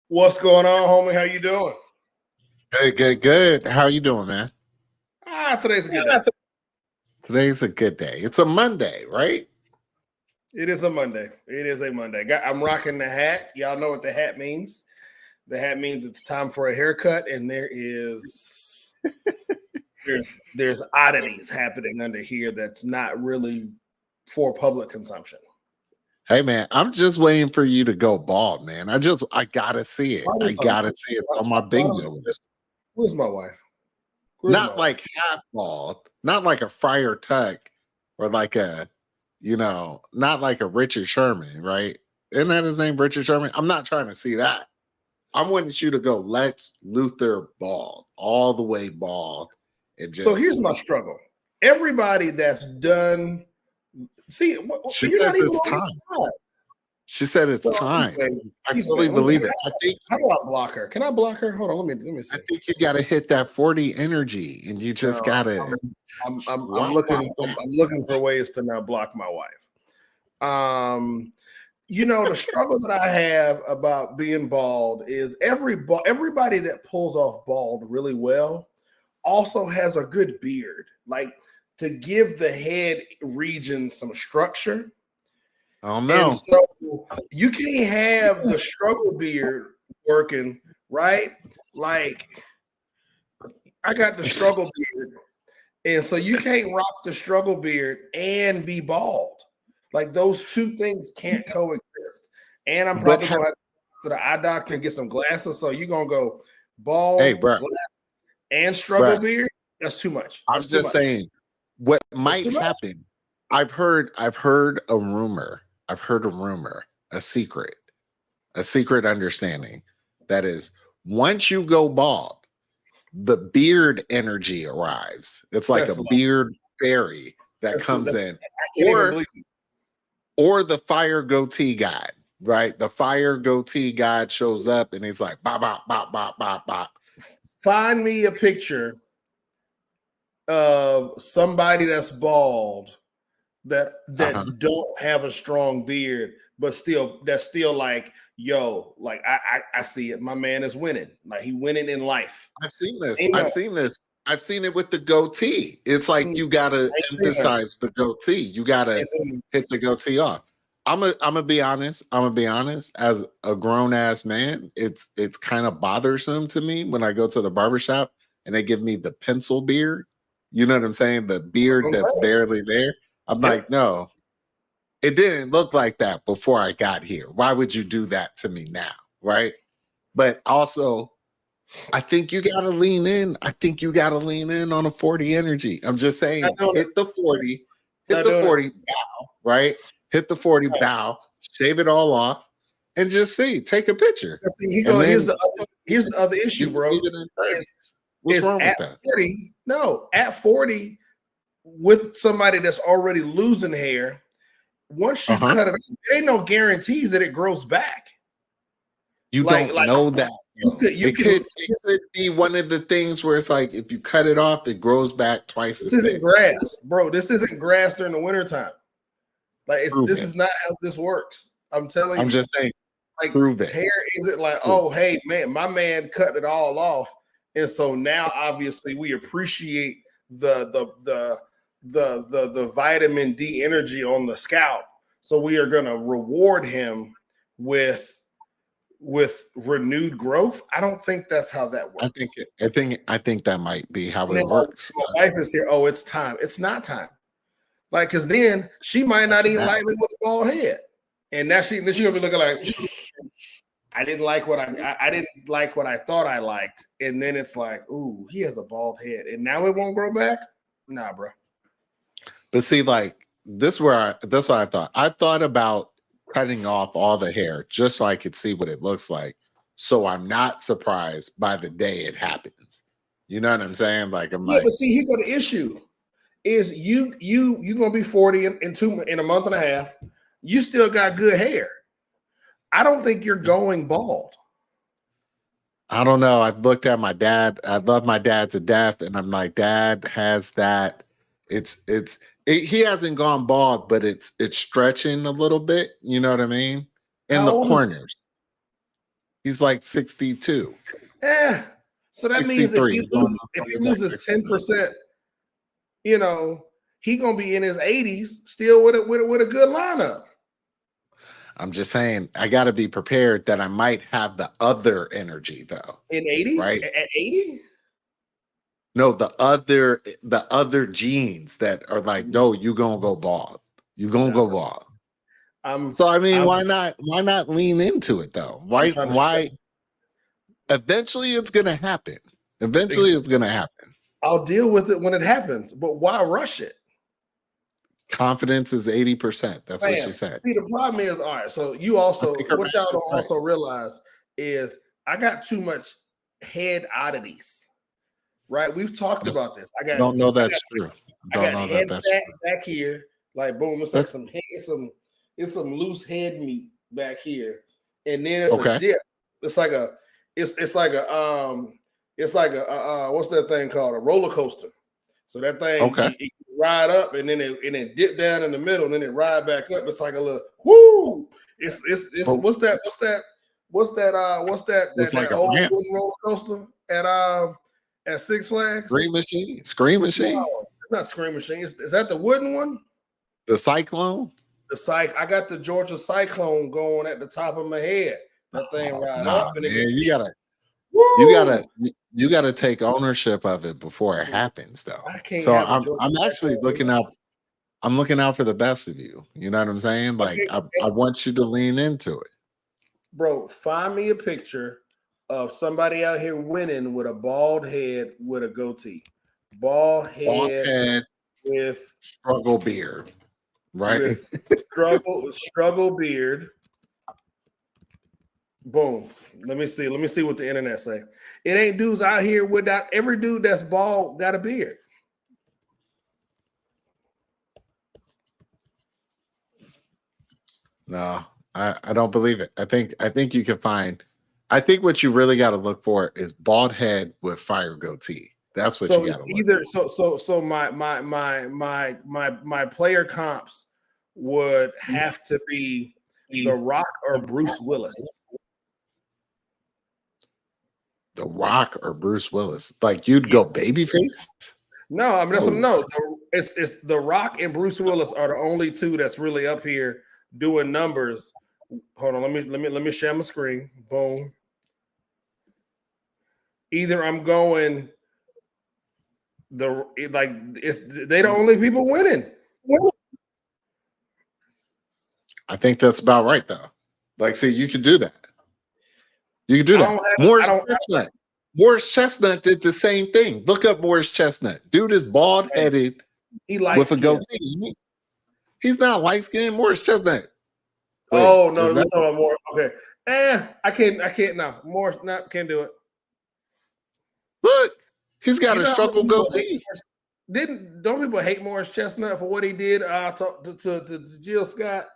What's going on, homie? How you doing? Good, good, good. How you doing, man? Today's a good day. Today's a good day. It's a Monday, right? It is a Monday. It is a Monday. I'm rocking the hat. Y'all know what the hat means. The hat means it's time for a haircut, and there's oddities happening under here that's not really for public consumption. Hey, man, I'm just waiting for you to go bald, man. I gotta see it. I gotta see it on my bingo list. Where's my wife? Not like half bald, not like a Friar Tuck or like not like a Richard Sherman, right? Isn't that his name, Richard Sherman? I'm not trying to see that. I wanted you to go Lex Luthor bald, all the way bald. So here's my struggle. Everybody that's done, you're not even on the side. She said it's time. I fully believe it. How do I block her? Can I block her? Hold on, let me see. I think you got to hit that 40 energy, and you just got to. I'm looking for ways to now block my wife. The struggle that I have about being bald is everybody that pulls off bald really well also has a good beard, like to give the head region some structure. Oh no! And so you can't have the struggle beard working, right? Like I got the struggle beard, and so you can't rock the struggle beard and be bald. Like those two things can't coexist. And I'm probably going to the eye doctor and get some glasses. So you're gonna go bald, and struggle beard. That's too much. I'm just saying what might happen. I've heard a rumor. A secret understanding that is once you go bald, the beard energy arrives. It's like a beard fairy that comes in, or the fire goatee god, right? The fire goatee god shows up and he's like, bop, bop, bop, bop, bop, bop. Find me a picture of somebody that's bald that don't have a strong beard, but still like, yo, like I see it. My man is winning. Like he winning in life. I've seen this. I've seen it with the goatee. It's like you gotta emphasize the goatee. You gotta hit the goatee off. I'm gonna be honest. As a grown ass man, it's kind of bothersome to me when I go to the barbershop and they give me the pencil beard. You know what I'm saying? The beard that's barely there. I'm like, no, it didn't look like that before I got here. Why would you do that to me now? Right. But also, I think you got to lean in. On a 40 energy. I'm just saying, hit the 40, bow, right? Hit the 40, bow, shave it all off, and just take a picture. Here's the other issue, bro. What's wrong with that? 40, no, at 40, with somebody that's already losing hair, once you cut it, there ain't no guarantees that it grows back. You don't know that. It could be one of the things where it's like if you cut it off, it grows back twice. This isn't grass, bro. This isn't grass during the wintertime. Like this is not how this works. I'm telling you. I'm just saying. Like prove it. Hair isn't like, oh, hey man, my man cut it all off, and so now obviously we appreciate the vitamin D energy on the scalp. So we are going to reward him with renewed growth. I don't think that's how that works. I think that might be how it works. My wife is here. Oh, it's time. It's not time. Like, because then she might not even like me with a bald head, and now she gonna be looking like I didn't like what I thought I liked, and then it's like, ooh, he has a bald head, and now it won't grow back. Nah, bro. But see, like that's what I thought. I thought about cutting off all the hair just so I could see what it looks like, so I'm not surprised by the day it happens. You know what I'm saying? Like I'm but see, here go the issue: is you gonna be 40 in a month and a half. You still got good hair. I don't think you're going bald. I don't know. I've looked at my dad. I love my dad to death, and I'm like, Dad has that. He hasn't gone bald, but it's stretching a little bit. You know what I mean? In the corners. He's like 62. So that means if he loses 10%, you know, he gonna be in his 80s still with a good lineup. I'm just saying, I got to be prepared that I might have the other energy though. In 80, right? At 80? No, the other genes that are like, no, you gonna go bald. You gonna go bald. So I mean, why not lean into it though? Why? Eventually, it's gonna happen. Eventually, it's gonna happen. I'll deal with it when it happens, but why rush it? Confidence is 80%. That's what she said. See, the problem is, all right. So you also, what y'all don't also realize is I got too much head oddities. Right? We've talked about this. I don't know that's true. I got head back here, like boom. It's like it's some loose head meat back here, and then it's a dip. It's like a what's that thing called? A roller coaster. So that thing it ride up and then it dip down in the middle and then it ride back up. It's like a little whoo. It's what's that old wooden roller coaster at Six Flags? Scream Machine. No, it's not Scream Machine. Is that the wooden one? The Cyclone. I got the Georgia Cyclone going at the top of my head. That thing ride up and you gotta take ownership of it before it happens though. So I'm actually looking out. I'm looking out for the best of you. You know what I'm saying? Like I want you to lean into it. Bro, find me a picture of somebody out here winning with a bald head with a goatee. Bald head with struggle beard. Right? Struggle beard. Boom. Let me see what the internet say. It ain't dudes out here without every dude that's bald got a beard. No, I don't believe it. I think you can find. I think what you really got to look for is bald head with fire goatee. That's what you got to look for. So my player comps would have to be The Rock or Bruce Willis. The Rock or Bruce Willis? Like you'd go babyface? No, I mean no. It's The Rock and Bruce Willis are the only two that's really up here doing numbers. Hold on, let me share my screen. Boom. Either I'm going they the only people winning. I think that's about right though. Like, see, you can do that. You can do that. Morris Chestnut did the same thing. Look up Morris Chestnut. Dude is bald headed with a goatee. He's not light skinned. Morris Chestnut. Wait, no, we're talking about Morris. Okay. I can't now. Morris can't do it. Look, he's got a struggle goatee. Don't people hate Morris Chestnut for what he did to Jill Scott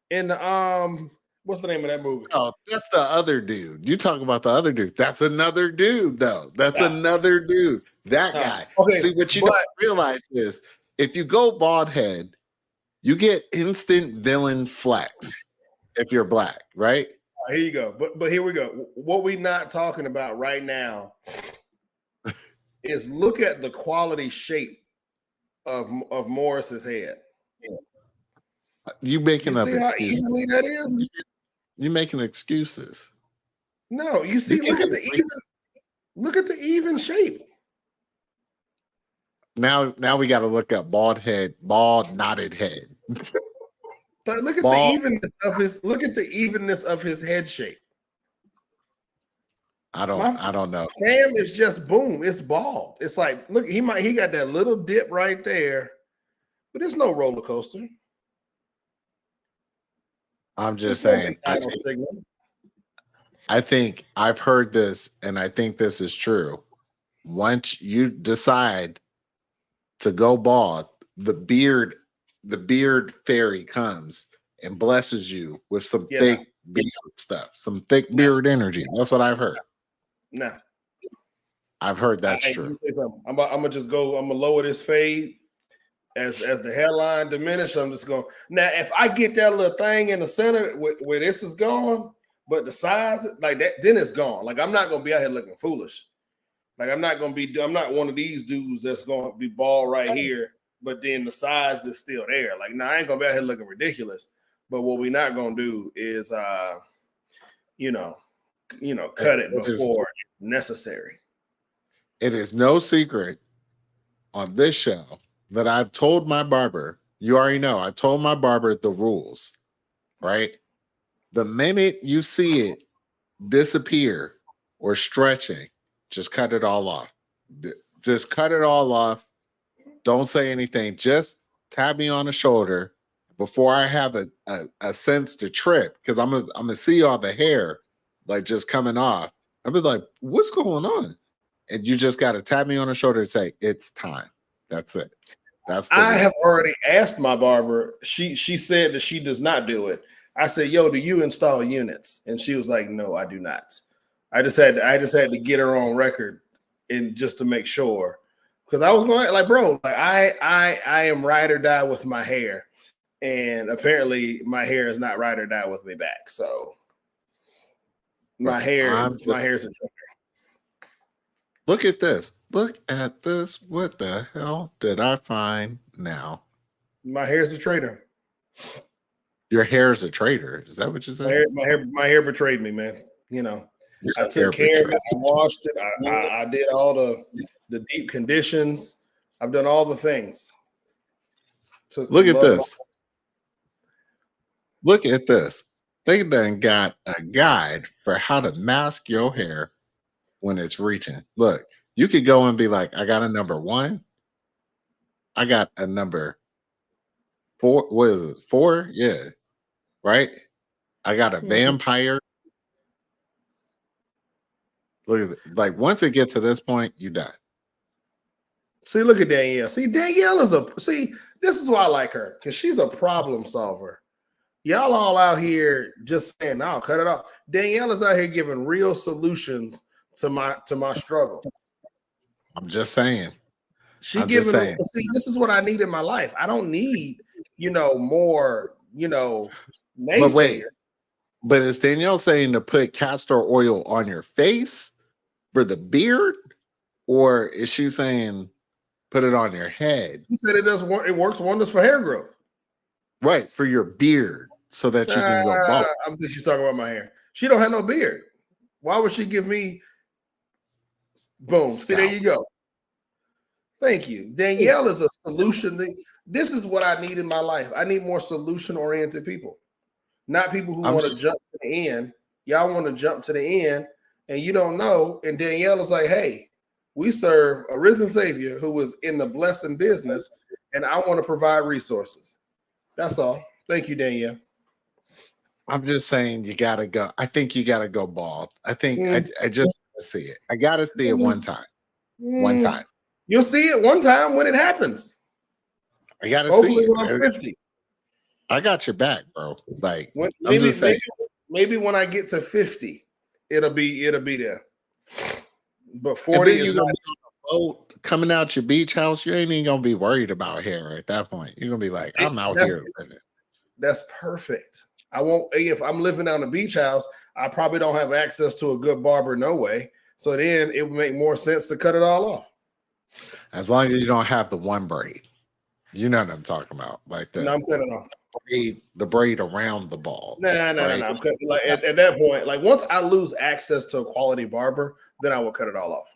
in the what's the name of that movie? Oh, that's the other dude. You talk about the other dude. That's another dude, though. That's another dude. That guy. Okay, see, what you don't realize is if you go bald head, you get instant villain flex if you're black, right? Here you go. But here we go. What we're not talking about right now is look at the quality shape of Morris's head. You making up excuses. How easily that is? You making excuses. No, you see, look at the even shape. Now we got to look up bald knotted head. Look at the evenness of his head shape. I don't know. Cam is just boom. It's bald. It's like, look, he got that little dip right there, but there's no roller coaster. I'm just saying. I think I've heard this, and I think this is true. Once you decide to go bald, the beard fairy comes and blesses you with some thick beard stuff, some thick beard energy. That's what I've heard. Nah, I've heard that's true. I'm gonna just go. I'm gonna lower this fade as the hairline diminishes. I'm just going. Now, if I get that little thing in the center where this is gone, But the size, like that, then it's gone. Like I'm not gonna be out here looking foolish. Like I'm not one of these dudes that's gonna be bald right here, but then the size is still there. Like, I ain't gonna be out here looking ridiculous. But what we're not gonna do is cut it before necessary. It is no secret on this show that I've told my barber, you already know, I told my barber the rules, right? The minute you see it disappear or stretching, just cut it all off. Just cut it all off. Don't say anything. Just tap me on the shoulder before I have a sense to trip, because I'm gonna see all the hair like just coming off. I'll be like, what's going on? And you just got to tap me on the shoulder and say, it's time. That's it. I have already asked my barber. She said that she does not do it. I said, yo, do you install units? And she was like, no, I do not. I just had to get her on record and just to make sure. Because I was going like, bro, like I am ride or die with my hair. And apparently my hair is not ride or die with me back. So my hair is a trigger. Look at this. Look at this. What the hell did I find now? My hair's a traitor. Your hair is a traitor. Is that what you said? My hair betrayed me, man. I took care of it. I washed it. I did all the deep conditions. I've done all the things. Look at this. Look at this. They done got a guide for how to mask your hair when it's reaching. Look, you could go and be like, I got a number 1. I got a number 4. What is it? 4? Yeah. Right? I got a vampire. Look at it. Like, once it gets to this point, you die. See, look at Danielle. See, Danielle this is why I like her, because she's a problem solver. Y'all all out here just saying, no, cut it off. Danielle is out here giving real solutions to my struggle. I'm just saying. See, this is what I need in my life. I don't need, more, naysayers. But wait, but is Danielle saying to put castor oil on your face for the beard, or is she saying put it on your head? She said it works wonders for hair growth. Right, for your beard, so that you can go bald. I think she's talking about my hair. She don't have no beard. Why would she give me? Boom. See, there you go. Thank you. Danielle is a solution. This is what I need in my life. I need more solution-oriented people, not people who want to jump to the end. Y'all want to jump to the end, and you don't know. And Danielle is like, hey, we serve a risen Savior who was in the blessing business, and I want to provide resources. That's all. Thank you, Danielle. I'm just saying you gotta go. I think you gotta go bald. I think I just see it. I gotta see it one time. One time. You'll see it one time when it happens. I gotta see it. When I'm 50. I got your back, bro. Like, I'm just saying. Maybe when I get to 50, it'll be there. But 40 is gonna be on a boat coming out your beach house. You ain't even gonna be worried about hair at that point. You're gonna be like, I'm out here living. That's perfect. I won't. If I'm living on a beach house, I probably don't have access to a good barber. No way. So then it would make more sense to cut it all off. As long as you don't have the one braid. You know what I'm talking about. Like no, I'm cutting off. The braid around the ball. No. I'm cutting, like at that point, like once I lose access to a quality barber, then I will cut it all off.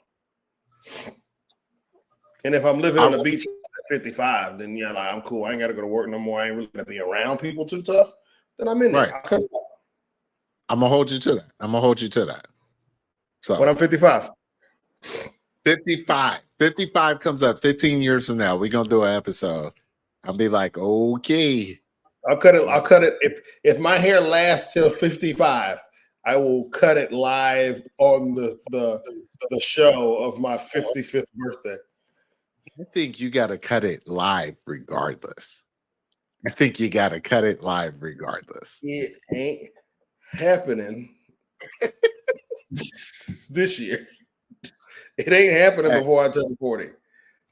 And if I'm living on the beach at 55, then like, I'm cool. I ain't got to go to work no more. I ain't really gonna be around people too tough. Then I'm in there. Right. I'm gonna hold you to that. So when I'm 55. 55 comes up 15 years from now. We're gonna do an episode. I'll be like, okay. I'll cut it. If my hair lasts till 55, I will cut it live on the show of my 55th birthday. I think you gotta cut it live regardless. It ain't happening this year. It ain't happening before I turn 40.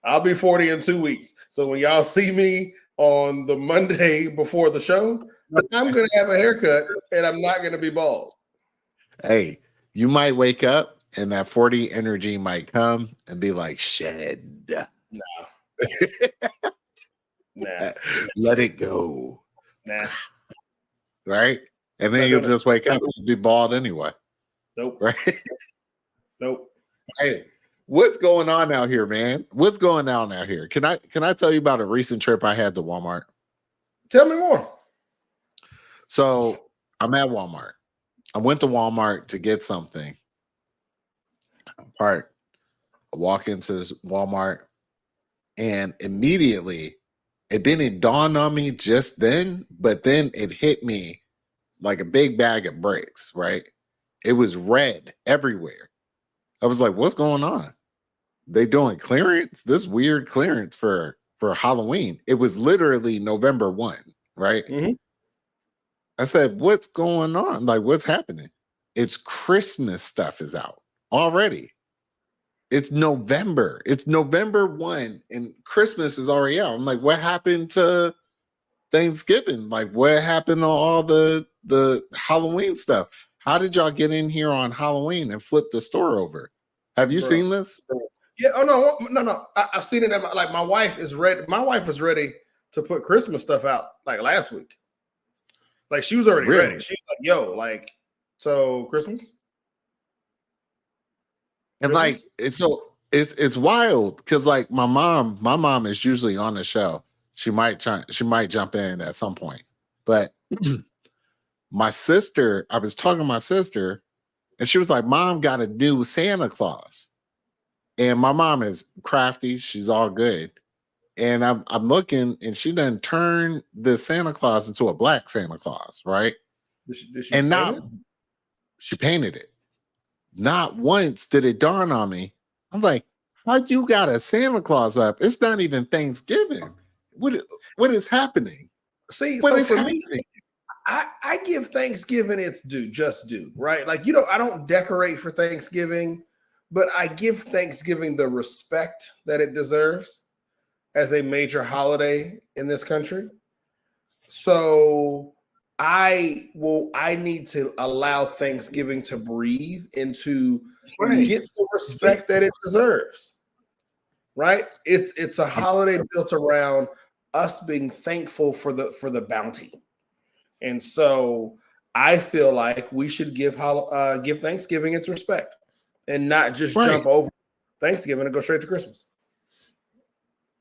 I'll be 40 in 2 weeks. So when y'all see me on the Monday before the show, I'm going to have a haircut and I'm not going to be bald. Hey, you might wake up and that 40 energy might come and be like, shed. Nah. Nah. Let it go. Nah. Right? And then you'll just wake up and be bald anyway. Nope. Right? Nope. Hey, what's going on out here, man? What's going on out here? Can I tell you about a recent trip I had to Walmart? Tell me more. So I'm at Walmart. I went to Walmart to get something. I walk into this Walmart, and immediately it didn't dawn on me just then, but then it hit me like a big bag of bricks, right? It was red everywhere. I was like, what's going on? They doing clearance? This weird clearance for Halloween. It was literally November 1, right? Mm-hmm. I said, what's going on? Like, what's happening? It's Christmas stuff is out already. It's November. It's November 1 and Christmas is already out. I'm like, what happened to Thanksgiving? Like, what happened to all the Halloween stuff? How did y'all get in here on Halloween and flip the store over? Have you seen this? Yeah. Oh no. I've seen it. Like my wife is ready. My wife was ready to put Christmas stuff out like last week. Like she was already ready. She's like, "Yo, like, so Christmas." And like it's wild because like my mom is usually on the show. She might jump in at some point. But my sister, I was talking to my sister, and she was like, Mom got a new Santa Claus. And my mom is crafty, she's all good. And I'm looking, and she done turned the Santa Claus into a black Santa Claus, right? Did she and paint it? She painted it. Not once did it dawn on me. I'm like, how you got a Santa Claus up? It's not even Thanksgiving. What is happening? See, so for me, I give Thanksgiving its just due, right? Like, I don't decorate for Thanksgiving, but I give Thanksgiving the respect that it deserves as a major holiday in this country. So I need to allow Thanksgiving to breathe and to get the respect that it deserves. Right? It's a holiday built around us being thankful for the bounty. And so I feel like we should give Thanksgiving its respect and not just jump over Thanksgiving and go straight to Christmas.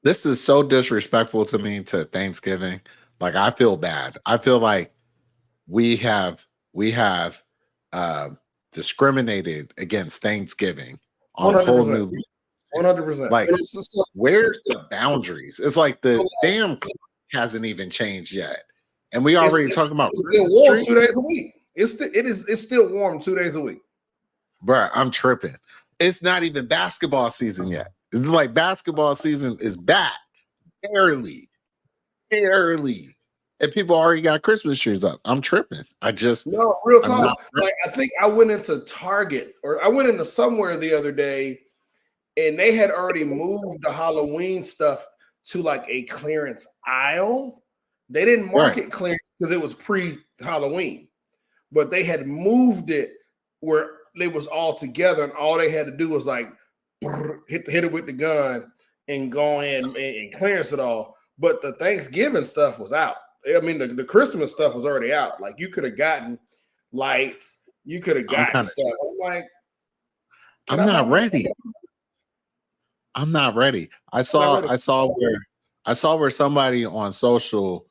This is so disrespectful to me to Thanksgiving. Like I feel bad. I feel like we have discriminated against Thanksgiving on 100%. A whole new 100%. Like where's the boundaries? It's like the damn clock hasn't even changed yet. And we already talking about it's still warm 2 days a week. It's still warm 2 days a week. Bruh, I'm tripping. It's not even basketball season yet. It's like basketball season is back. Barely. And people already got Christmas trees up. I'm tripping. No, real talk. Like I think I went into Target or I went into somewhere the other day and they had already moved the Halloween stuff to like a clearance aisle. They didn't mark it clearance because it was pre-Halloween, but they had moved it where it was all together and all they had to do was like hit it with the gun and go in and clearance it all. But the Thanksgiving stuff was out. I mean, the Christmas stuff was already out. Like you could have gotten lights, you could have gotten stuff. I'm like, I'm not ready. I'm not ready. I saw where somebody on social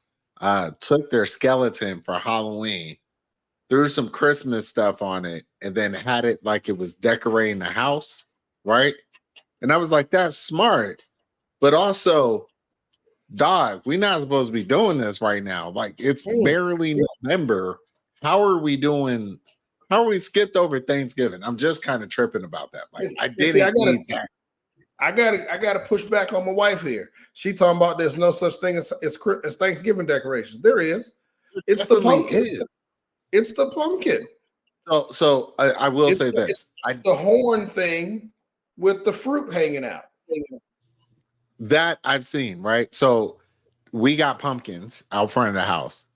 took their skeleton for Halloween, threw some Christmas stuff on it, and then had it like it was decorating the house, right? And I was like, that's smart. But also, dog, we're not supposed to be doing this right now. Like it's barely November. How are we doing? How are we skipped over Thanksgiving? I'm just kind of tripping about that. Like I gotta push back on my wife here. She talking about there's no such thing as Thanksgiving decorations. There is. It's the pumpkin. It's the pumpkin. So I will say this. It's the horn thing with the fruit hanging out. That I've seen, right? So we got pumpkins out front of the house.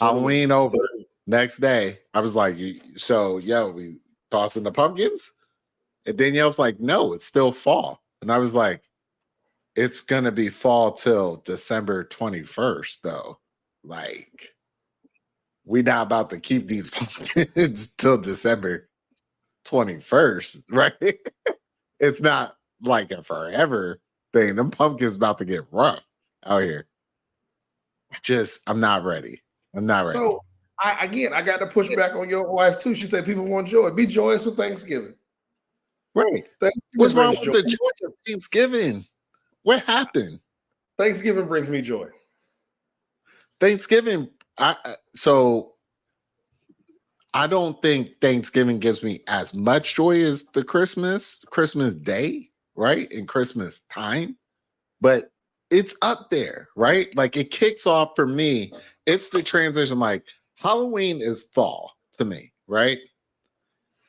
Halloween over. Next day, I was like, so yo, we tossing the pumpkins? And Danielle's like, no, it's still fall. And I was like, it's gonna be fall till December 21st, though. Like, we not about to keep these pumpkins till December 21st, right? It's not like a forever thing. Them pumpkins about to get rough out here. I'm not ready. I'm not ready. So I got to push back on your wife too. She said people want joy. Be joyous with Thanksgiving. Right. What's wrong with the joy of Thanksgiving? What happened? Thanksgiving brings me joy. Thanksgiving, I don't think Thanksgiving gives me as much joy as the Christmas Day, right? And Christmas time. But it's up there, right? Like it kicks off for me. It's the transition. Like Halloween is fall to me, right?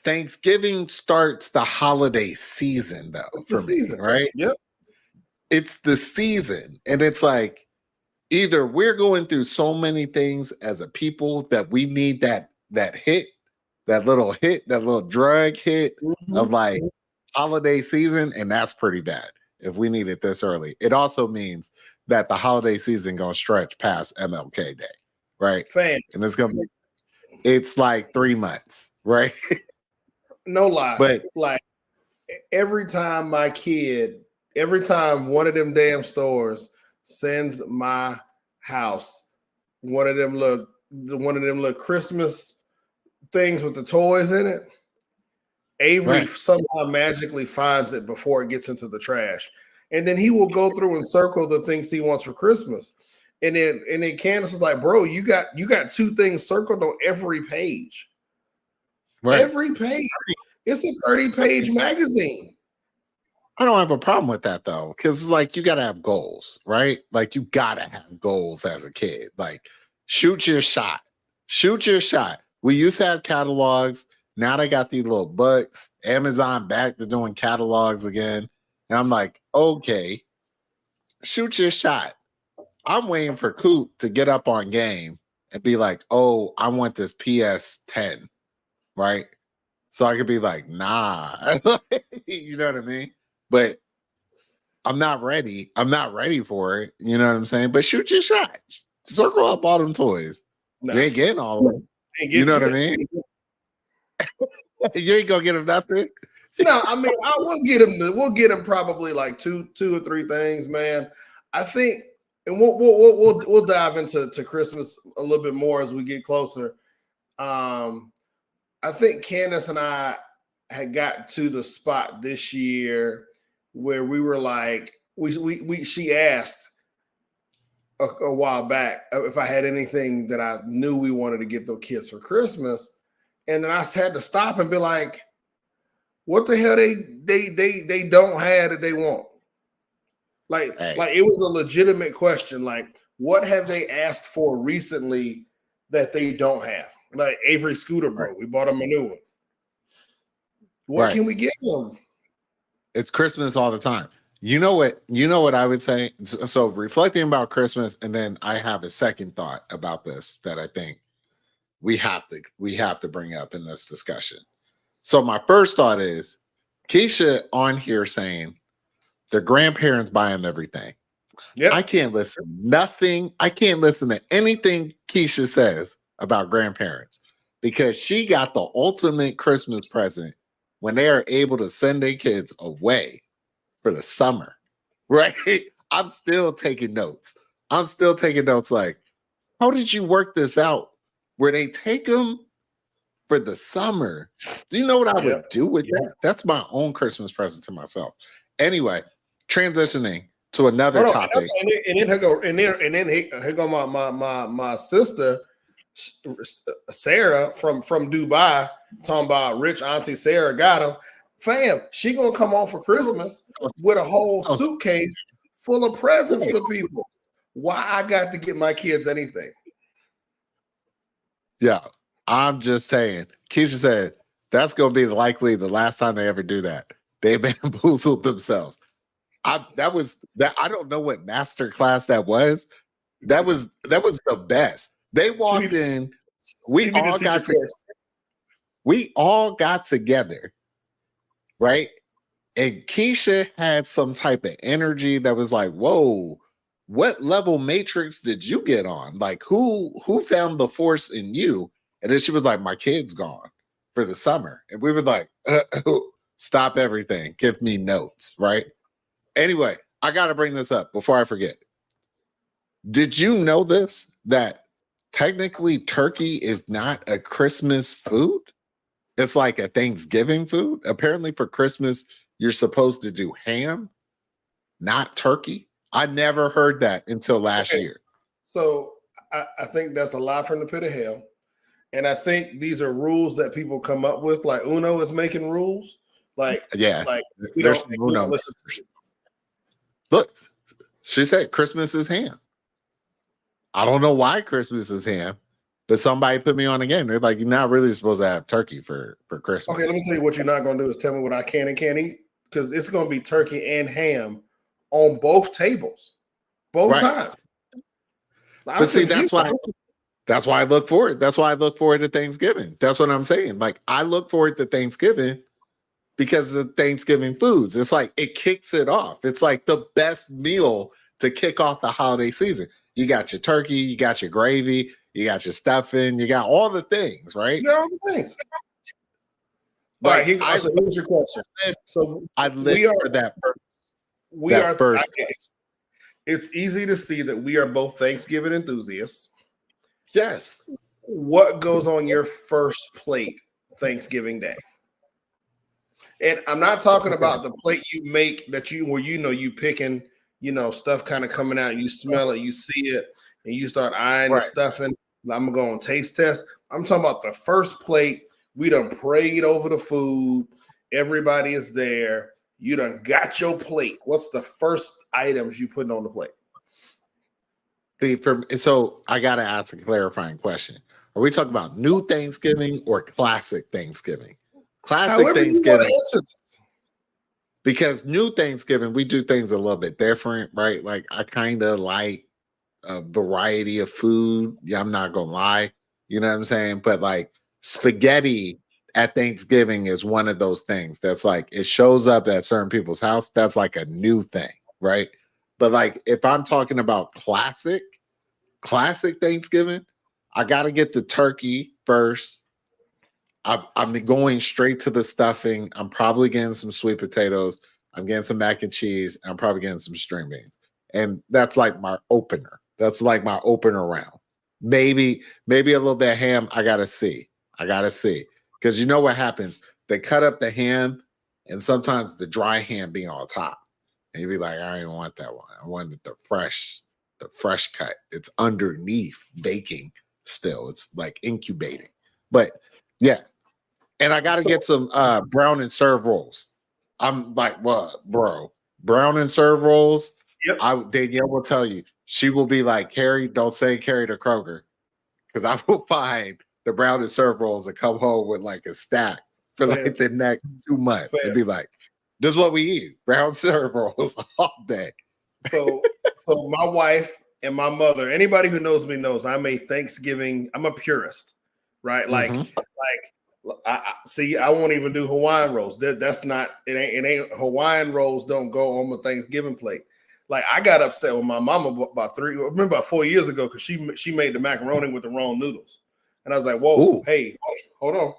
Thanksgiving starts the holiday season, though. It's the season, right? Yep. It's the season. And it's like either we're going through so many things as a people that we need that little drug hit of like holiday season, and that's pretty bad if we need it this early. It also means that the holiday season gonna stretch past MLK Day, right? Fan. And it's like 3 months, right? No lie. But like every time one of them damn stores sends my house one of them little Christmas things with the toys in it, Avery somehow magically finds it before it gets into the trash. And then he will go through and circle the things he wants for Christmas. And then Candace is like, bro, you got 2 things circled on every page. Right. Every page. It's a 30-page magazine. I don't have a problem with that though, because like you gotta have goals, right? Like you gotta have goals as a kid. Like shoot your shot. We used to have catalogs. Now they got these little books. Amazon back to doing catalogs again. And I'm like, okay, shoot your shot. I'm waiting for Coop to get up on game and be like, oh, I want this PS10, right? So I could be like, nah. You know what I mean? But I'm not ready. I'm not ready for it. You know what I'm saying? But shoot your shot. Circle up all them toys. No. You ain't getting all of them. You know what I mean? You ain't gonna get them nothing. No, I mean, we'll get him probably like two or three things, man. I think, and we'll dive into Christmas a little bit more as we get closer. I think Candace and I had got to the spot this year where we were like, she asked a while back if I had anything that I knew we wanted to get those kids for Christmas, and then I had to stop and be like, what the hell they don't have that they want? Like it was a legitimate question. Like, what have they asked for recently that they don't have? Like Avery Scooter, bro. We bought him a new one. What can we get them? It's Christmas all the time. You know what I would say? So reflecting about Christmas, and then I have a second thought about this that I think we have to bring up in this discussion. So my first thought is Keisha on here saying the grandparents buy them everything. Yep. I can't listen to anything Keisha says about grandparents because she got the ultimate Christmas present when they are able to send their kids away for the summer, right? I'm still taking notes. Like, how did you work this out where they take them for the summer? Do you know what I would do with that? That's my own Christmas present to myself. Anyway, transitioning to another topic. And then here go my sister Sarah from Dubai talking about rich auntie Sarah got him. Fam, she gonna come on for Christmas with a whole suitcase full of presents for people. Why I got to get my kids anything? Yeah, I'm just saying. Keisha said that's gonna be likely the last time they ever do that. They bamboozled themselves. I don't know what master class that was. That was the best. They walked in we all got together, right? And Keisha had some type of energy that was like, whoa, what level matrix did you get on? Like who found the force in you? And then she was like, my kid's gone for the summer. And we were like, stop everything. Give me notes, right? Anyway, I got to bring this up before I forget. Did you know this? That technically turkey is not a Christmas food? It's like a Thanksgiving food. Apparently for Christmas, you're supposed to do ham, not turkey. I never heard that until last year. So I think that's a lie from the pit of hell. And I think these are rules that people come up with. Like Uno is making rules. Like, yeah, like we don't listen to it. Look, she said Christmas is ham. I don't know why Christmas is ham, but somebody put me on again. They're like, you're not really supposed to have turkey for Christmas. Okay, let me tell you what you're not going to do is tell me what I can and can't eat, because it's going to be turkey and ham on both tables, both times. But see, that's why I look forward. That's why I look forward to Thanksgiving. That's what I'm saying. Like I look forward to Thanksgiving because of Thanksgiving foods. It's like it kicks it off. It's like the best meal to kick off the holiday season. You got your turkey, you got your gravy, you got your stuffing, you got all the things, right? You got all the things. All right, here's your question. So I live for that. It's easy to see that we are both Thanksgiving enthusiasts. Yes. What goes on your first plate Thanksgiving Day? And I'm not talking about the plate you make where you picking, stuff kind of coming out, you smell it, you see it, and you start eyeing the stuffing. I'm gonna go on taste test. I'm talking about the first plate. We done prayed over the food. Everybody is there. You done got your plate. What's the first items you putting on the plate? So I gotta ask a clarifying question. Are we talking about new Thanksgiving or classic Thanksgiving? Classic Thanksgiving. Because new Thanksgiving, we do things a little bit different, right? Like I kind of like a variety of food. Yeah, I'm not gonna lie. You know what I'm saying? But like spaghetti at Thanksgiving is one of those things that's like it shows up at certain people's house. That's like a new thing, right? But like if I'm talking about classic Thanksgiving, I gotta get the turkey first. I'm going straight to the stuffing. I'm probably getting some sweet potatoes. I'm getting some mac and cheese. I'm probably getting some string beans. And that's like my opener. That's like my opener round. Maybe a little bit of ham. I gotta see. Because you know what happens? They cut up the ham, and sometimes the dry ham being on top. And you'd be like, I didn't want that one. I wanted the fresh cut. It's underneath baking still. It's like incubating. But yeah. And I gotta get some brown and serve rolls. I'm like, what, bro? Brown and serve rolls. Yep. Danielle will tell you. She will be like, Carrie, don't say Carrie to Kroger. Because I will find the brown and serve rolls and come home with like a stack for like the next 2 months and be like, this is what we eat. Brown serve rolls all day. So my wife and my mother, anybody who knows me knows I'm a Thanksgiving, I'm a purist, right? Like I won't even do Hawaiian rolls. That's not it. Ain't Hawaiian rolls don't go on my Thanksgiving plate. Like I got upset with my mama about 4 years ago because she made the macaroni with the wrong noodles, and I was like, "Whoa, ooh. Hey, hold on."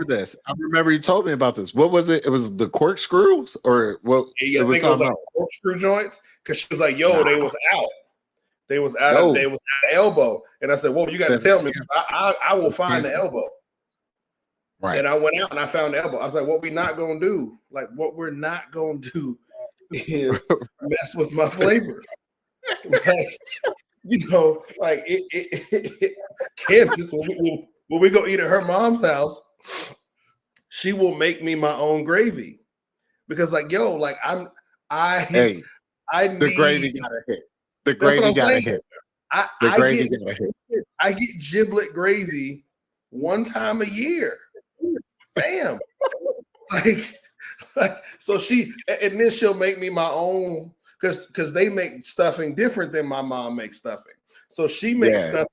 This I remember you told me about this. What was it? It was the corkscrews, or what? Yeah, I think it was like corkscrew joints. Because she was like, "Yo, they was out. They was out of elbow." And I said, "Whoa, you got to tell me. I will find the elbow." Right. And I went out and I found the elbow. I was like, what we're not going to do is mess with my flavors. Candace, when we go eat at her mom's house, she will make me my own gravy. Because the gravy gotta hit. The gravy gotta hit. I get giblet gravy one time a year. Bam. So and then she'll make me my own because they make stuffing different than my mom makes stuffing. So she makes stuffing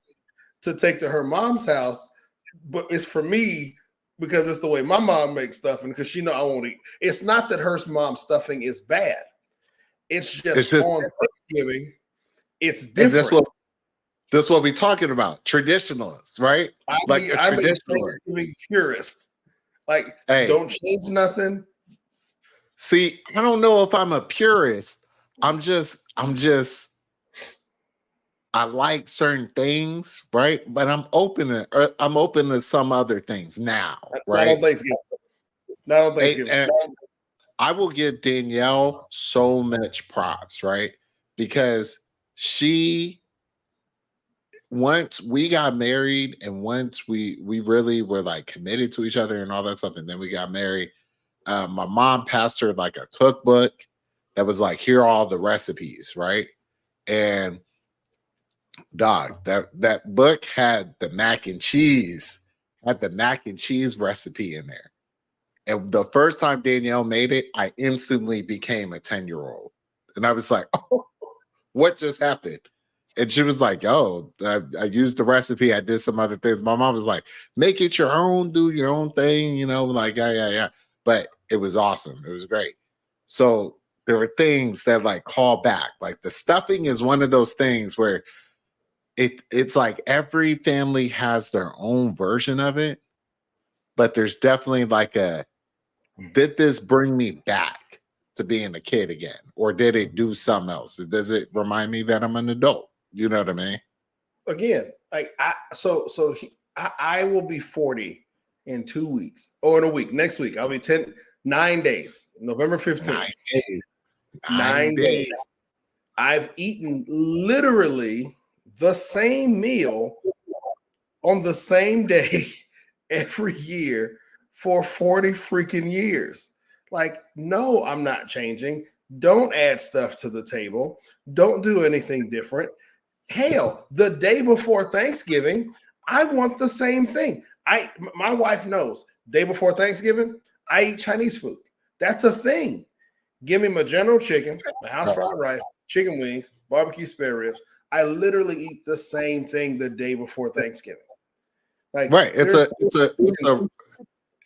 to take to her mom's house, but it's for me because it's the way my mom makes stuffing because she know I won't eat. It's not that her mom's stuffing is bad. It's just on Thanksgiving, it's different. That's what we're talking about. Traditionalists, right? I'm a Thanksgiving purist. Like, hey, don't change nothing. See, I don't know if I'm a purist. I'm just I like certain things, right? But I'm open to some other things now, right? Not on Thanksgiving. Not on Thanksgiving. And I will give Danielle so much props, right? Because once we got married and once we really were like committed to each other and all that stuff, and then we got married, my mom passed her like a cookbook that was like, here are all the recipes, right? And dog, that book had the mac and cheese recipe in there. And the first time Danielle made it, I instantly became a 10-year-old. And I was like, oh, what just happened? And she was like, oh, I used the recipe. I did some other things. My mom was like, make it your own, do your own thing, like, yeah. But it was awesome. It was great. So there were things that like call back. Like the stuffing is one of those things where it's like every family has their own version of it. But there's definitely like did this bring me back to being a kid again? Or did it do something else? Does it remind me that I'm an adult? You know what I mean? Again, like I will be 40 in 2 weeks or in a week. Next week, I'll be 9 days. November 15th. 9 days. I've eaten literally the same meal on the same day every year for 40 freaking years. Like, no, I'm not changing. Don't add stuff to the table. Don't do anything different. Hell, the day before Thanksgiving, I want the same thing. My wife knows. Day before Thanksgiving, I eat Chinese food. That's a thing. Give me my General Chicken, my house fried rice, chicken wings, barbecue spare ribs. I literally eat the same thing the day before Thanksgiving. Like, right.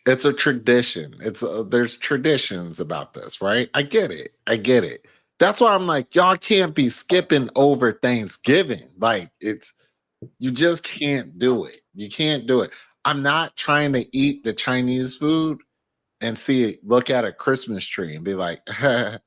It's a tradition. There's traditions about this, right? I get it. That's why I'm like, y'all can't be skipping over Thanksgiving. Like you just can't do it. You can't do it. I'm not trying to eat the Chinese food and look at a Christmas tree and be like, no,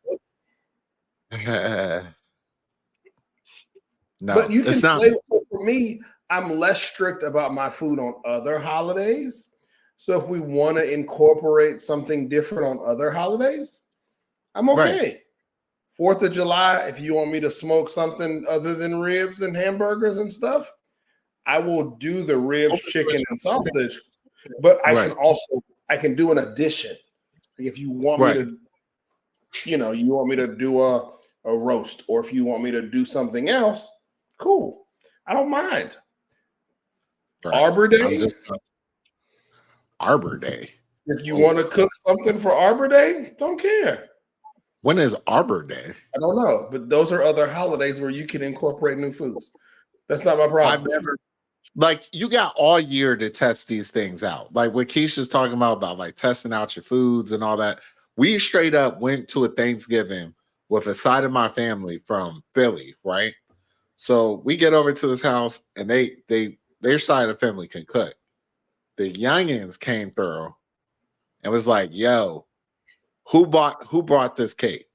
but you can it's not. For me, I'm less strict about my food on other holidays. So if we want to incorporate something different on other holidays, I'm okay. Right. 4th of July, if you want me to smoke something other than ribs and hamburgers and stuff, I will do the ribs, chicken, and sausage. But I can do an addition. Like if you want me to, you want me to do a roast, or if you want me to do something else, cool. I don't mind. Right. Arbor Day. Arbor Day. If you want to cook something for Arbor Day, don't care. When is Arbor Day? I don't know, but those are other holidays where you can incorporate new foods. That's not my problem. I've never, like, you got all year to test these things out. Like what Keisha's talking about like testing out your foods and all that. We straight up went to a Thanksgiving with a side of my family from Philly, right? So we get over to this house and their side of the family can cook. The youngins came through and was like, yo, who brought this cake?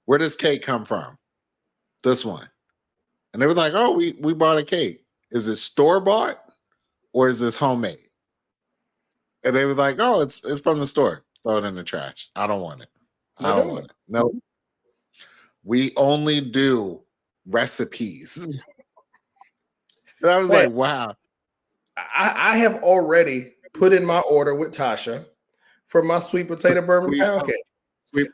Where does cake come from? This one. And they were like, oh, we bought a cake. Is it store-bought or is this homemade? And they were like, oh, it's from the store. Throw it in the trash. I don't want it. I don't want it. No. We only do recipes. And I was like, wow. I have already put in my order with Tasha for my sweet potato bourbon pound cake. Sweet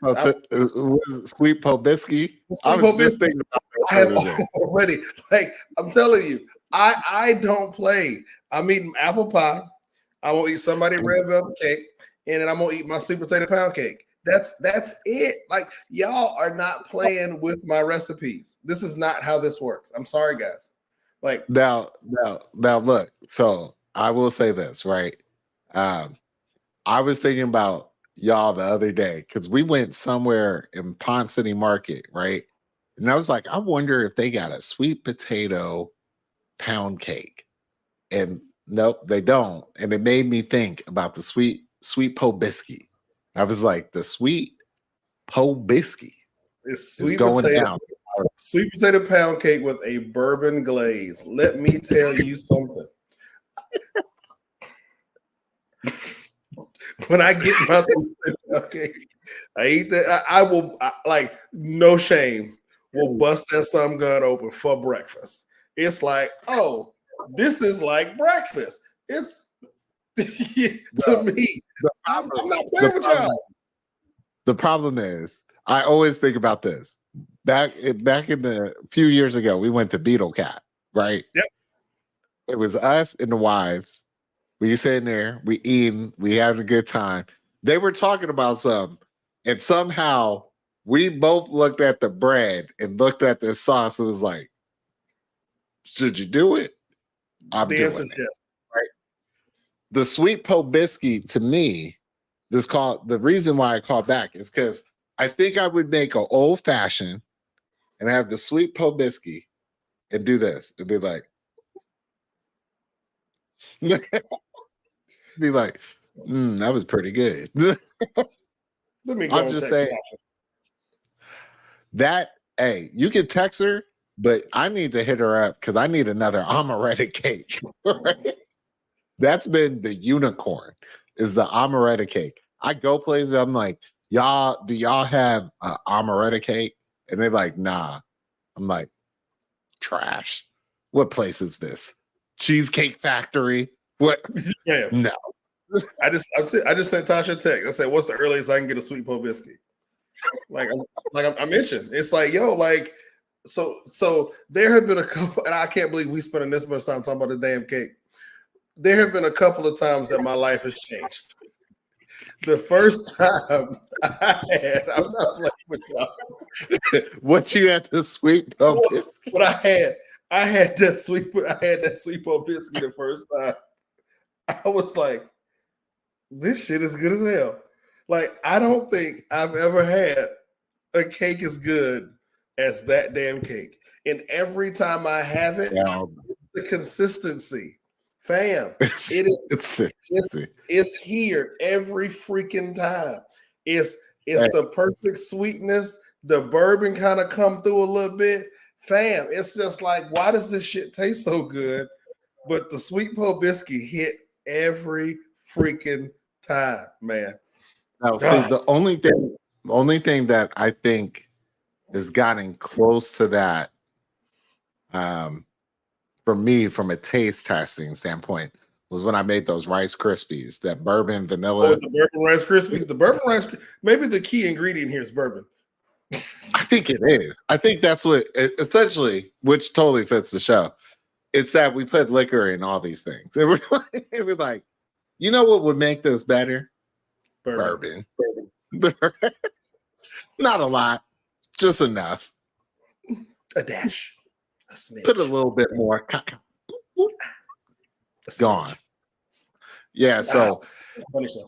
Pobisky. I was just thinking about that. I have already, like, I'm telling you, I don't play. I'm eating apple pie. I'm gonna eat somebody red velvet cake, and then I'm gonna eat my sweet potato pound cake. That's it. Like, y'all are not playing with my recipes. This is not how this works. I'm sorry, guys. Like now, look. So I will say this, right? I was thinking about y'all the other day because we went somewhere in Pond City Market, right? And I was like, I wonder if they got a sweet potato pound cake. And nope, they don't. And it made me think about the sweet po biscuit. I was like, the sweet po biscuit it's is going down. sweet potato pound cake with a bourbon glaze. Let me tell you something. When I get my sweet potato pound cake, I eat that. I will like no shame. Will bust that some gun open for breakfast. It's like, oh, this is like breakfast. It's to me. I'm not playing with y'all. The problem is, I always think about this. Back in the few years ago, we went to Beetle Cat, right? Yep. It was us and the wives. We sitting there, we eating, we having a good time. They were talking about something, and somehow we both looked at the bread and looked at the sauce. It was like, should you do it? I'm the doing answer is it. yes. Right. The sweet po biscuit to me, the reason why I call back is because I think I would make an old fashioned and have the sweet po biscuit and do this and be like, that was pretty good. Let me go I'm just saying that, hey, you can text her, but I need to hit her up because I need another amaretto cake. Right? That's been the unicorn, is the amaretto cake. I go places, I'm like, y'all, do y'all have amaretto cake? And they're like, nah. I'm like, trash. What place is this? Cheesecake Factory? What? Yeah. No. I just sent Tasha a text. I said, "What's the earliest I can get a sweet po biscuit?" I mentioned, it's like, yo, like, so there have been a couple, and I can't believe we spending this much time talking about the damn cake. There have been a couple of times that my life has changed. The first time I'm not playing with y'all. What you had the sweet po biscuit? What I had that sweet po biscuit the first time. I was like, this shit is good as hell. Like, I don't think I've ever had a cake as good as that damn cake. And every time I have it, the consistency, fam, it's here every freaking time. It's the perfect sweetness. The bourbon kind of come through a little bit, fam. It's just like, why does this shit taste so good? But the sweet po biscuit hit every freaking time, man. Now, see, the only thing that I think has gotten close to that, for me, from a taste testing standpoint, was when I made those Rice Krispies, that bourbon vanilla. Oh, the bourbon Rice Krispies. The bourbon Rice. Maybe the key ingredient here is bourbon. I think it is. I think that's what essentially, which totally fits the show. It's that we put liquor in all these things. And we're like, you know what would make this better? Bourbon. Not a lot, just enough. A dash. A smidge. Put a little bit more. Gone. Yeah, so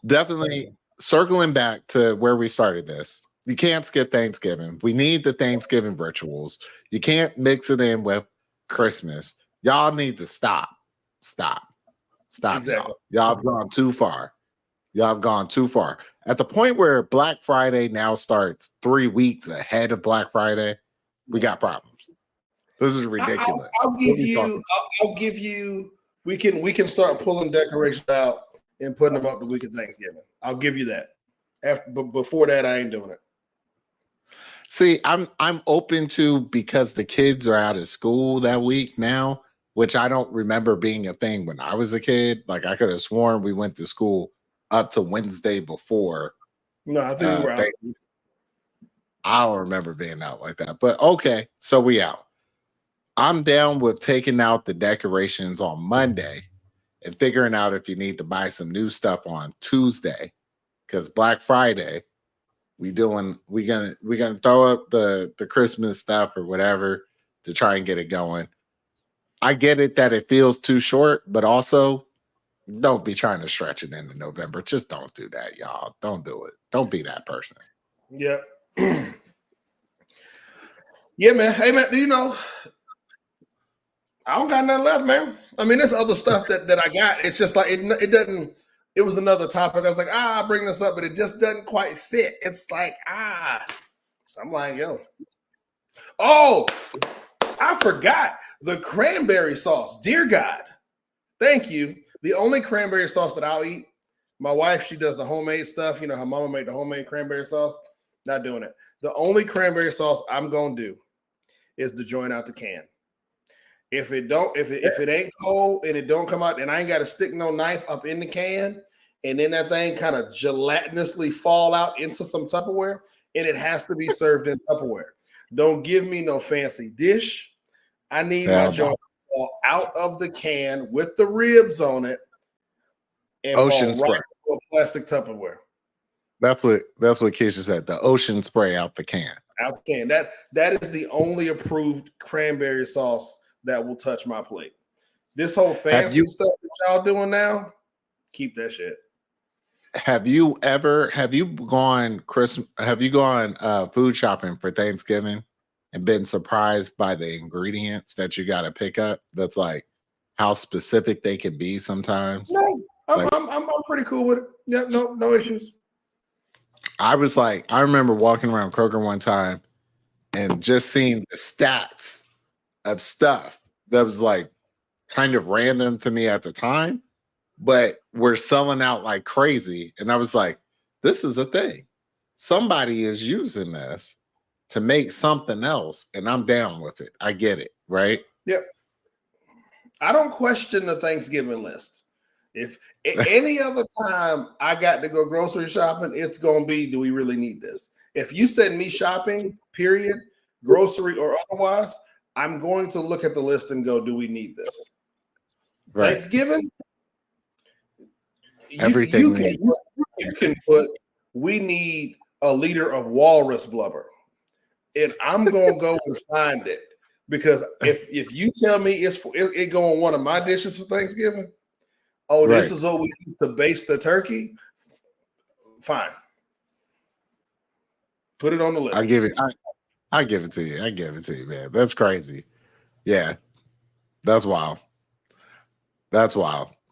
definitely circling back to where we started this. You can't skip Thanksgiving. We need the Thanksgiving rituals. You can't mix it in with Christmas. Y'all need to stop. Exactly. Y'all have gone too far. At the point where Black Friday now starts 3 weeks ahead of Black Friday, we got problems. This is ridiculous. I'll give you. We can start pulling decorations out and putting them up the week of Thanksgiving. I'll give you that. But before that, I ain't doing it. See, I'm open to, because the kids are out of school that week now, which I don't remember being a thing when I was a kid. Like, I could have sworn we went to school up to Wednesday before. No, I think we were out. I don't remember being out like that. But okay, so we out. I'm down with taking out the decorations on Monday and figuring out if you need to buy some new stuff on Tuesday, because Black Friday, we're gonna throw up the Christmas stuff or whatever to try and get it going. I get it that it feels too short, but also don't be trying to stretch it into November. Just don't do that, y'all. Don't do it. Don't be that person. Yeah. Yeah, man. Hey, man, do you know, I don't got nothing left, man. I mean, there's other stuff that I got. It's just like, it doesn't, it was another topic. I was like, I'll bring this up, but it just doesn't quite fit. It's like, So I'm like, yo. Oh, I forgot the cranberry sauce. Dear God, thank you. The only cranberry sauce that I'll eat, my wife, she does the homemade stuff. You know, her mama made the homemade cranberry sauce. Not doing it. The only cranberry sauce I'm going to do is the joint out the can. If it ain't cold and it don't come out, and I ain't got to stick no knife up in the can, and then that thing kind of gelatinously fall out into some Tupperware, and it has to be served in Tupperware. Don't give me no fancy dish. I need my joint fall out of the can with the ribs on it and ocean fall spray. right into a plastic Tupperware. That's what Keisha said. The ocean spray out the can. Out the can. That is the only approved cranberry sauce that will touch my plate. This whole fancy stuff that y'all doing now, keep that shit. Have you gone food shopping for Thanksgiving and been surprised by the ingredients that you got to pick up? That's like how specific they can be sometimes. No, I'm pretty cool with it. Yeah, no issues. I remember walking around Kroger one time and just seeing the stats of stuff that was like kind of random to me at the time, but we're selling out like crazy. And I was like, this is a thing. Somebody is using this to make something else, and I'm down with it. I get it, right? Yep. I don't question the Thanksgiving list. If any other time I got to go grocery shopping, it's going to be, do we really need this? If you send me shopping, period, grocery or otherwise, I'm going to look at the list and go, do we need this? Right. Thanksgiving, everything you can put, we need a liter of walrus blubber. And I'm going to go and find it. Because if you tell me it go on one of my dishes for Thanksgiving, this is what we use to baste the turkey, fine. Put it on the list. I give it to you, man. That's crazy. Yeah. That's wild.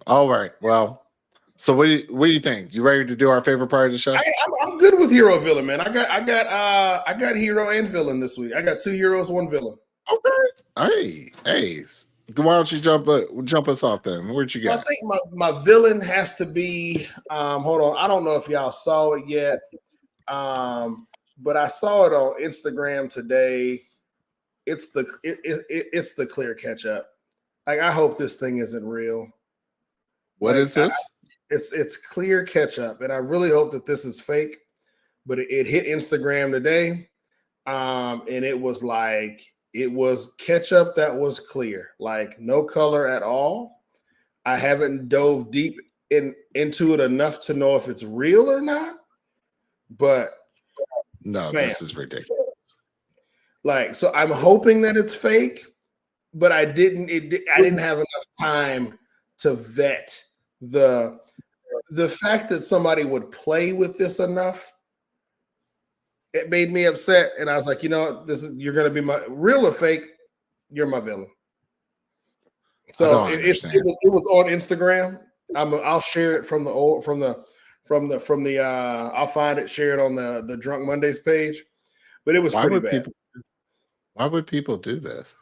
All right. Well, so what do you think? You ready to do our favorite part of the show? I'm good with hero villain, man. I got hero and villain this week. I got 2 heroes, 1 villain. Okay. Hey. Why don't you jump us off then? Where'd you go? I think my villain has to be hold on. I don't know if y'all saw it yet. But I saw it on Instagram today. It's the clear ketchup. Like, I hope this thing isn't real. What is this? It's clear ketchup, and I really hope that this is fake. But it hit Instagram today, and it was ketchup that was clear, like no color at all. I haven't dove deep into it enough to know if it's real or not. But no, man, this is ridiculous. Like, so I'm hoping that it's fake, but I didn't have enough time to vet the fact that somebody would play with this enough. It made me upset, and I was like, you're going to be my real or fake. You're my villain. So it was on Instagram. I'll share it from the I'll find it, share it on the Drunk Mondays page. But it was pretty bad. Why would people do this?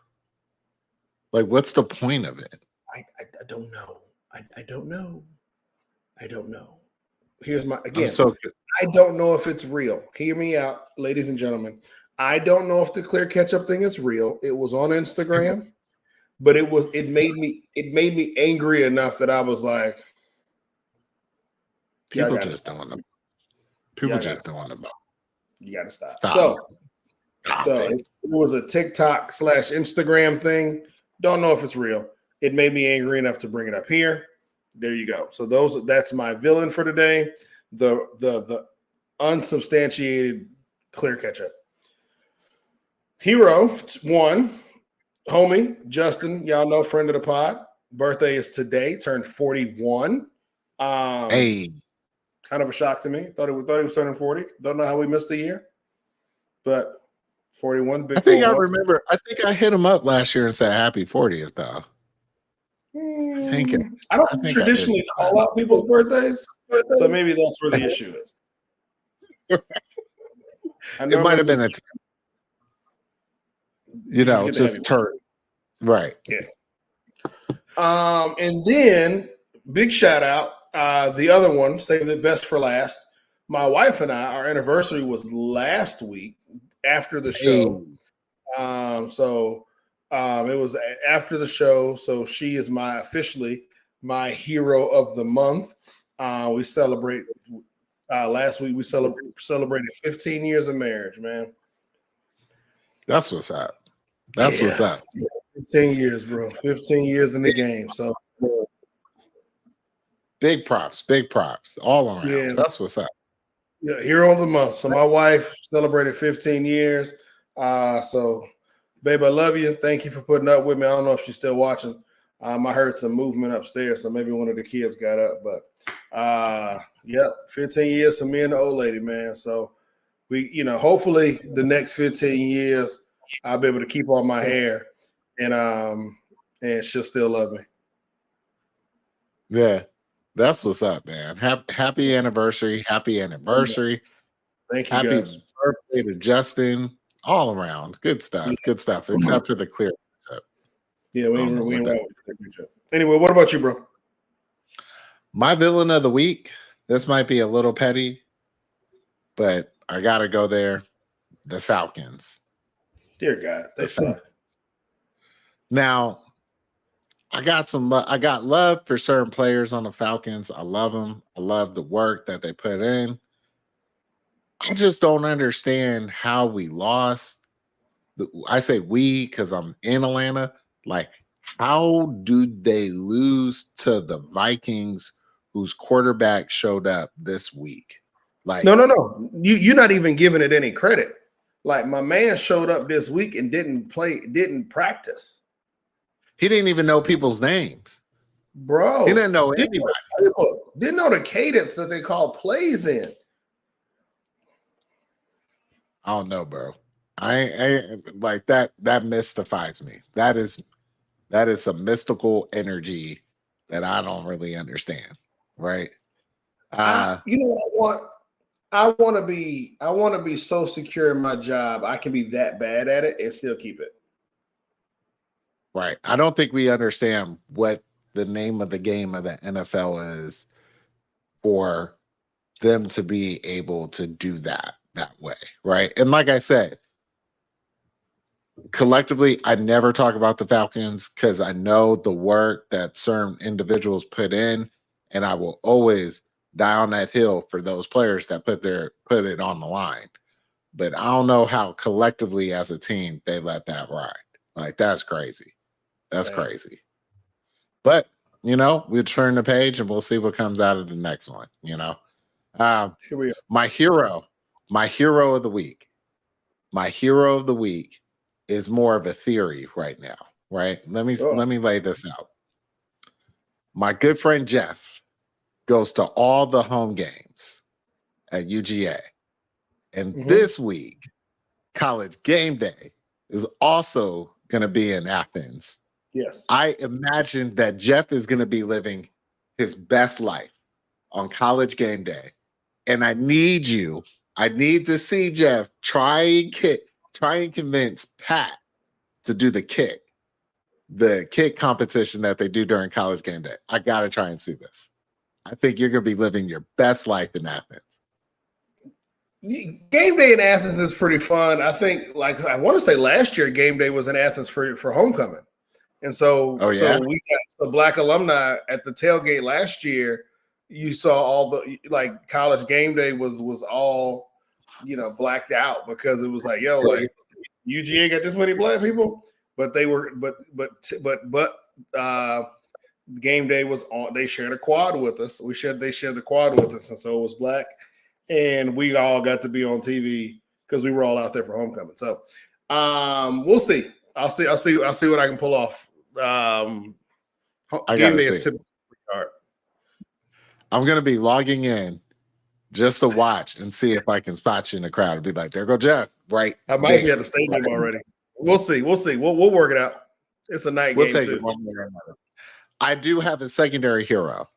Like, what's the point of it? I don't know. I don't know. Here's my again. I don't know if it's real. Hear me out, ladies and gentlemen. I don't know if the clear ketchup thing is real. It was on Instagram, but it made me angry enough that I was like, people just don't want to. People just don't want to. You got to stop. So it was a TikTok / Instagram thing. Don't know if it's real. It made me angry enough to bring it up here. There you go. So that's my villain for today. The unsubstantiated clear ketchup. Hero 1 Homie, Justin, y'all know, friend of the pod. Birthday is today, turned 41. Hey, Kind of a shock to me. Thought he was turning 40. Don't know how we missed a year. But 41, big I think I 41. remember. I think I hit him up last year and said happy 40th, though. I don't I think I did. traditionally call out people's birthdays, so maybe that's where the issue is. It might have been just turn. Right. Yeah. And then big shout out. The other one, save the best for last. My wife and I, our anniversary was last week after the show. So it was after the show. So she is officially my hero of the month. We celebrate last week. We celebrated 15 years of marriage, man. That's what's up. That's what's up. 15 years, bro. 15 years in the game. So big props all around. Yeah. That's what's up. Yeah, hero of the month. So my wife celebrated 15 years. So, babe, I love you. Thank you for putting up with me. I don't know if she's still watching. I heard some movement upstairs, so maybe one of the kids got up. But 15 years for me and the old lady, man. So we, hopefully the next 15 years I'll be able to keep on my hair, and she'll still love me. Yeah. That's what's up, man. Happy anniversary. Happy anniversary. Thank you, happy guys. Birthday to Justin. All around. Good stuff. Good stuff. Except for the clear. Yeah, we ain't Anyway, what about you, bro? My villain of the week. This might be a little petty, but I gotta go there. The Falcons. Dear God, they suck. Now, I got love for certain players on the Falcons. I love them. I love the work that they put in. I just don't understand how we lost. I say we because I'm in Atlanta. Like, how do they lose to the Vikings, whose quarterback showed up this week? Like, no. You're not even giving it any credit. Like, my man showed up this week and didn't practice. He didn't even know people's names. Bro. He didn't know anybody. Didn't know the cadence that they call plays in. I don't know, bro. I like that. That mystifies me. That is some mystical energy that I don't really understand. Right. You know what I want? I want to be so secure in my job. I can be that bad at it and still keep it. Right. I don't think we understand what the name of the game of the NFL is for them to be able to do that way. Right. And like I said, collectively, I never talk about the Falcons because I know the work that certain individuals put in, and I will always die on that hill for those players that put it on the line. But I don't know how collectively as a team they let that ride. Like, that's crazy. That's crazy. But, we'll turn the page and we'll see what comes out of the next one, Here we are. My hero of the week. My hero of the week is more of a theory right now, right? Let me lay this out. My good friend Jeff goes to all the home games at UGA. And this week, College Game Day is also going to be in Athens. Yes. I imagine that Jeff is going to be living his best life on College Game Day. And I need to see Jeff try and convince Pat to do the kick competition that they do during College Game Day. I got to try and see this. I think you're going to be living your best life in Athens. Game Day in Athens is pretty fun. I think, I want to say last year, Game Day was in Athens for homecoming. And so, so we got the Black alumni at the tailgate last year. You saw all the College Game Day was all, blacked out because it was like, UGA got this many black people, but they were, Game Day was on. They shared a quad with us. They shared the quad with us, and so it was black, and we all got to be on TV because we were all out there for homecoming. So, we'll see. I'll see what I can pull off. I gotta see. I'm gonna be logging in just to watch and see if I can spot you in the crowd and be like, "There go Jeff!" Right? I might be at the stadium already. We'll see. We'll work it out. It's a night game too. I do have a secondary hero.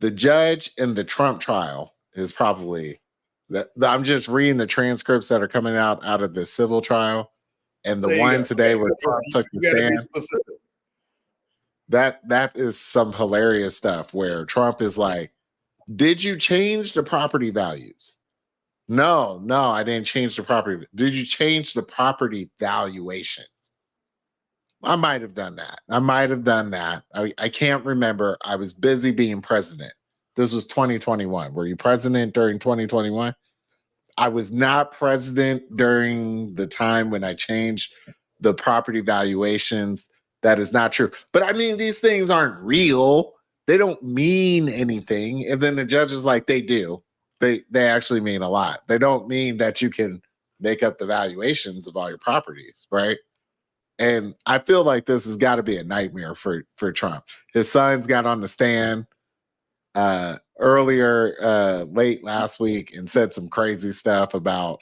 The judge in the Trump trial is probably that. I'm just reading the transcripts that are coming out of the civil trial, and the one today where Trump took the stand. That is some hilarious stuff where Trump is like, "Did you change the property values?" No, I didn't change the property. Did you change the property valuations? I might have done that. I can't remember. I was busy being president. This was 2021. Were you president during 2021? I was not president during the time when I changed the property valuations. That is not true. But I mean, these things aren't real. They don't mean anything. And then the judge is like, they do. They actually mean a lot. They don't mean that you can make up the valuations of all your properties, right? And I feel like this has got to be a nightmare for Trump. His sons got on the stand earlier, late last week, and said some crazy stuff about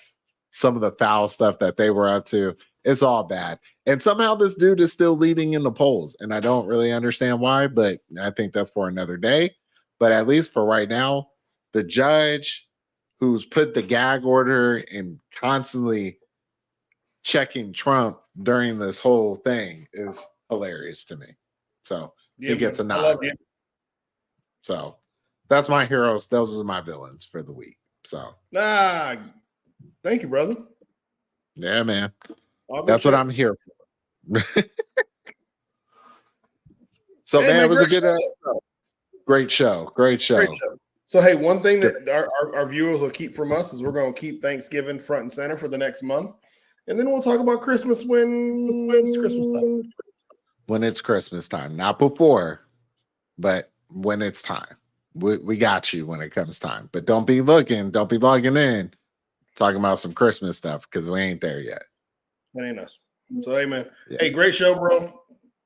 some of the foul stuff that they were up to. It's all bad. And somehow this dude is still leading in the polls. And I don't really understand why, but I think that's for another day. But at least for right now, the judge who's put the gag order and constantly checking Trump during this whole thing is hilarious to me. So he gets a nod. So that's my heroes. Those are my villains for the week. So thank you, brother. Yeah, man. That's what I'm here for. So hey, man, it was a good great show. So hey, one thing that our viewers will keep from us is we're going to keep Thanksgiving front and center for the next month. And then we'll talk about Christmas when it's Christmas time. When it's Christmas time. Not before, but when it's time. We got you when it comes time. But don't be logging in, talking about some Christmas stuff because we ain't there yet. That ain't us. So, hey, man. Yeah. Hey, great show, bro.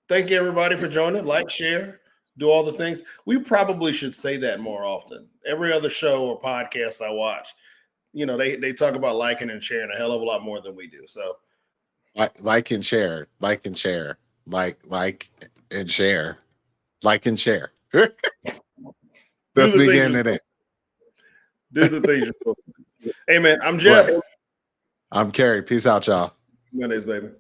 Thank you, everybody, for joining. Like, share, do all the things. We probably should say that more often. Every other show or podcast I watch, you know, they talk about liking and sharing a hell of a lot more than we do. So like and share. Like and share. Let's begin today. Do the things you're supposed to do. Hey man, I'm Jeff. I'm Kerry. Peace out, y'all. Mondays, baby.